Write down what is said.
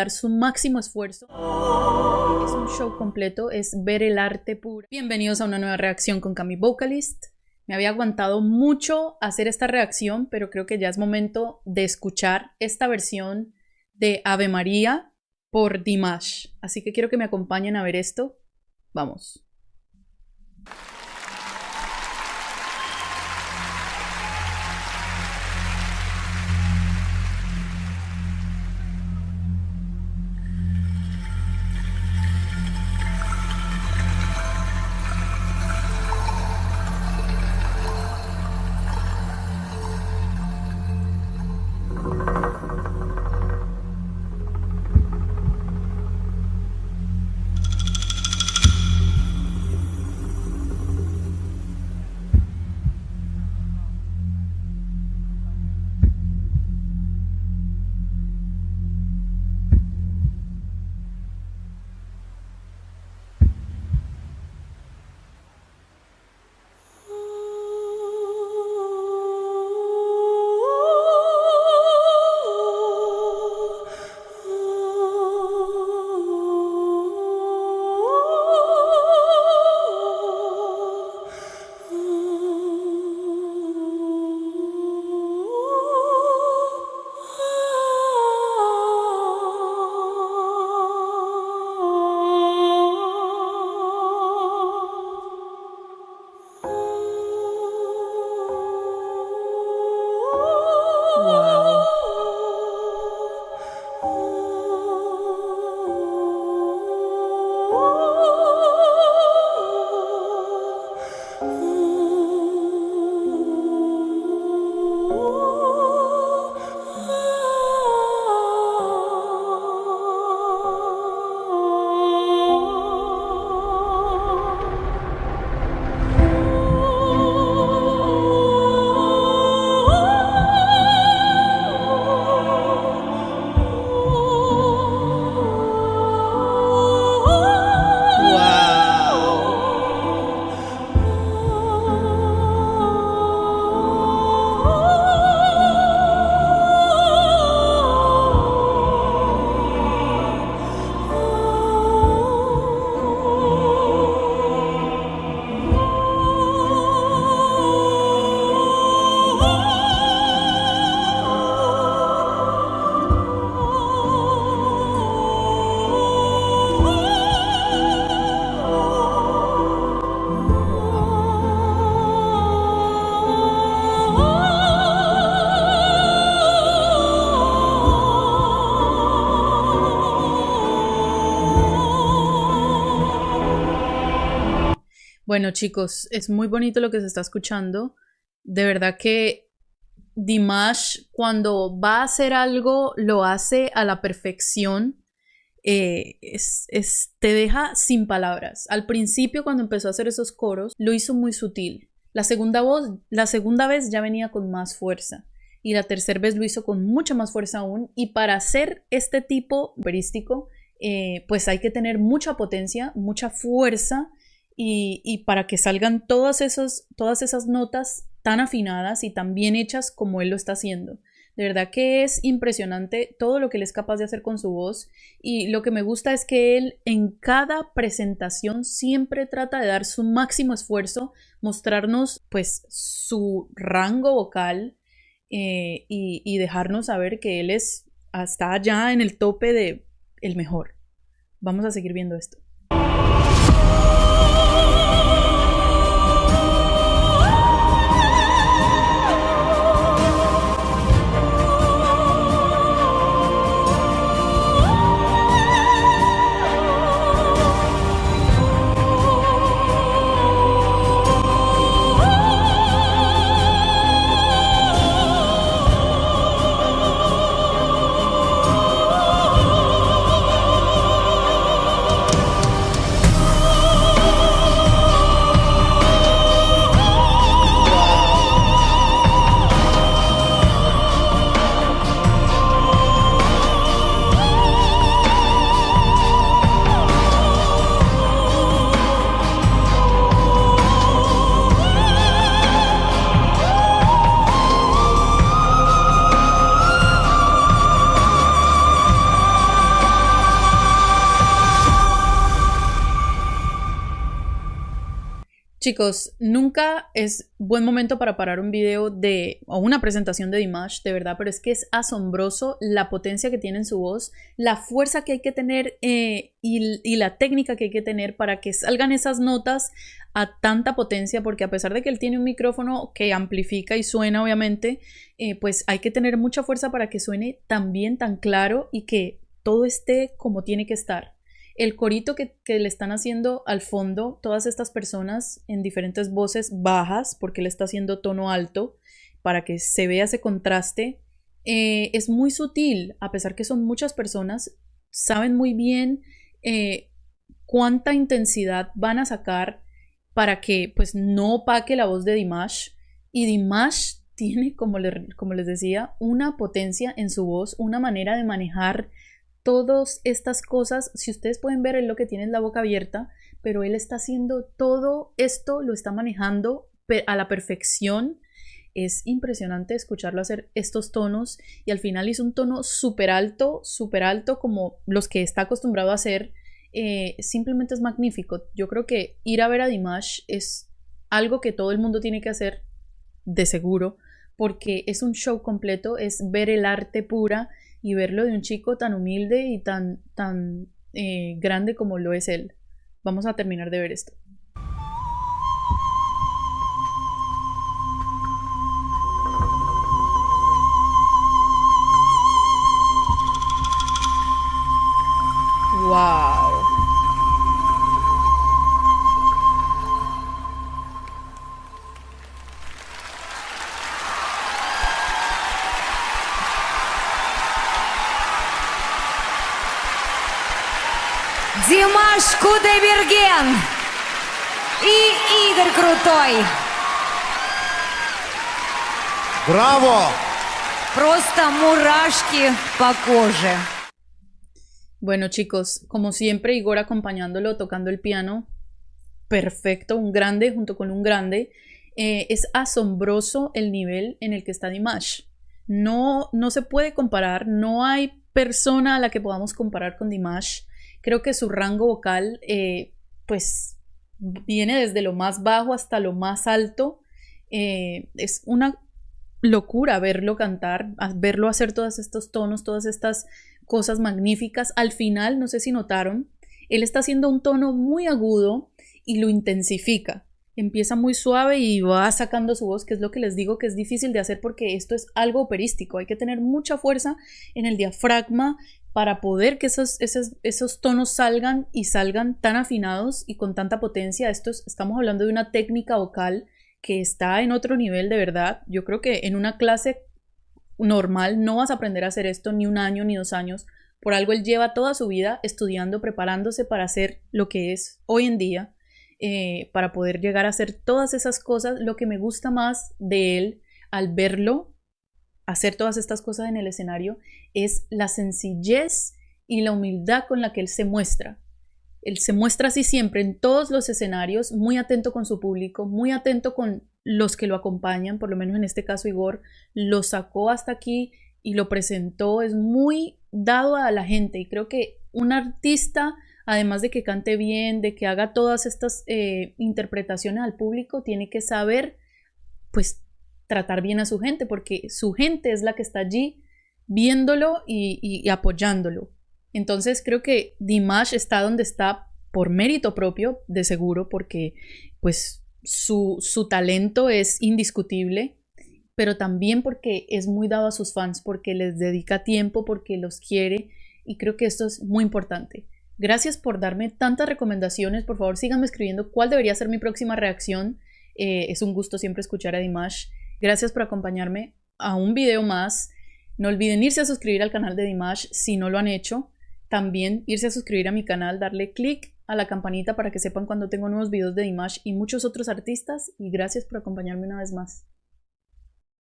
dar su máximo esfuerzo. Es un show completo, es ver el arte puro. Bienvenidos a una nueva reacción con Cami Vocalist. Me había aguantado mucho hacer esta reacción, pero creo que ya es momento de escuchar esta versión de Ave María por Dimash. Así que quiero que me acompañen a ver esto. Vamos. Bueno, chicos, es muy bonito lo que se está escuchando. De verdad que Dimash, cuando va a hacer algo, lo hace a la perfección. Te deja sin palabras. Al principio, cuando empezó a hacer esos coros, lo hizo muy sutil. La segunda vez ya venía con más fuerza. Y la tercera vez lo hizo con mucha más fuerza aún. Y para hacer este tipo operístico, pues hay que tener mucha potencia, mucha fuerza. Y para que salgan todas esas notas tan afinadas y tan bien hechas como él lo está haciendo. De verdad que es impresionante todo lo que él es capaz de hacer con su voz, y lo que me gusta es que él en cada presentación siempre trata de dar su máximo esfuerzo, mostrarnos pues su rango vocal, y dejarnos saber que él está allá en el tope de el mejor. Vamos a seguir viendo esto. Chicos, nunca es buen momento para parar un video o una presentación de Dimash, de verdad, pero es que es asombroso la potencia que tiene en su voz, la fuerza que hay que tener y la técnica que hay que tener para que salgan esas notas a tanta potencia, porque a pesar de que él tiene un micrófono que amplifica y suena, obviamente, pues hay que tener mucha fuerza para que suene tan bien, tan claro y que todo esté como tiene que estar. El corito que le están haciendo al fondo, todas estas personas en diferentes voces bajas, porque le está haciendo tono alto, para que se vea ese contraste, es muy sutil, a pesar que son muchas personas, saben muy bien cuánta intensidad van a sacar para que pues no opaque la voz de Dimash, y Dimash tiene, como les decía, una potencia en su voz, una manera de manejar todas estas cosas. Si ustedes pueden ver, él lo que tiene es la boca abierta, pero él está haciendo todo esto, lo está manejando a la perfección. Es impresionante escucharlo hacer estos tonos, y al final hizo un tono súper alto como los que está acostumbrado a hacer. Simplemente es magnífico. Yo creo que ir a ver a Dimash es algo que todo el mundo tiene que hacer, de seguro, porque es un show completo, es ver el arte pura y verlo de un chico tan humilde y tan grande como lo es él. Vamos a terminar de ver esto. ¡Wow! Димаш Кудайберген и Игорь Крутой. ¡Bravo! Просто мурашки по коже. Bueno, chicos, como siempre, Igor acompañándolo, tocando el piano. Perfecto, un grande junto con un grande. Es asombroso el nivel en el que está Dimash. No se puede comparar, no hay persona a la que podamos comparar con Dimash. Creo que su rango vocal pues viene desde lo más bajo hasta lo más alto. Es una locura verlo cantar, verlo hacer todos estos tonos, todas estas cosas magníficas. Al final, no sé si notaron, él está haciendo un tono muy agudo y lo intensifica. Empieza muy suave y va sacando su voz, que es lo que les digo que es difícil de hacer, porque esto es algo operístico. Hay que tener mucha fuerza en el diafragma para poder que esos tonos salgan y salgan tan afinados y con tanta potencia. Estamos hablando de una técnica vocal que está en otro nivel, de verdad. Yo creo que en una clase normal no vas a aprender a hacer esto ni 1 año ni 2 años. Por algo él lleva toda su vida estudiando, preparándose para hacer lo que es hoy en día, para poder llegar a hacer todas esas cosas. Lo que me gusta más de él al verlo hacer todas estas cosas en el escenario es la sencillez y la humildad con la que él se muestra. Él se muestra así siempre en todos los escenarios, muy atento con su público, muy atento con los que lo acompañan. Por lo menos en este caso Igor lo sacó hasta aquí y lo presentó. Es muy dado a la gente, y creo que un artista, además de que cante bien, de que haga todas estas interpretaciones al público, tiene que saber pues tratar bien a su gente, porque su gente es la que está allí viéndolo y apoyándolo. Entonces creo que Dimash está donde está por mérito propio, de seguro, porque pues su talento es indiscutible, pero también porque es muy dado a sus fans, porque les dedica tiempo, porque los quiere, y creo que esto es muy importante. Gracias por darme tantas recomendaciones. Por favor, síganme escribiendo cuál debería ser mi próxima reacción. Es un gusto siempre escuchar a Dimash. Gracias por acompañarme a un video más. No olviden irse a suscribir al canal de Dimash si no lo han hecho. También irse a suscribir a mi canal, darle click a la campanita para que sepan cuando tengo nuevos videos de Dimash y muchos otros artistas. Y gracias por acompañarme una vez más.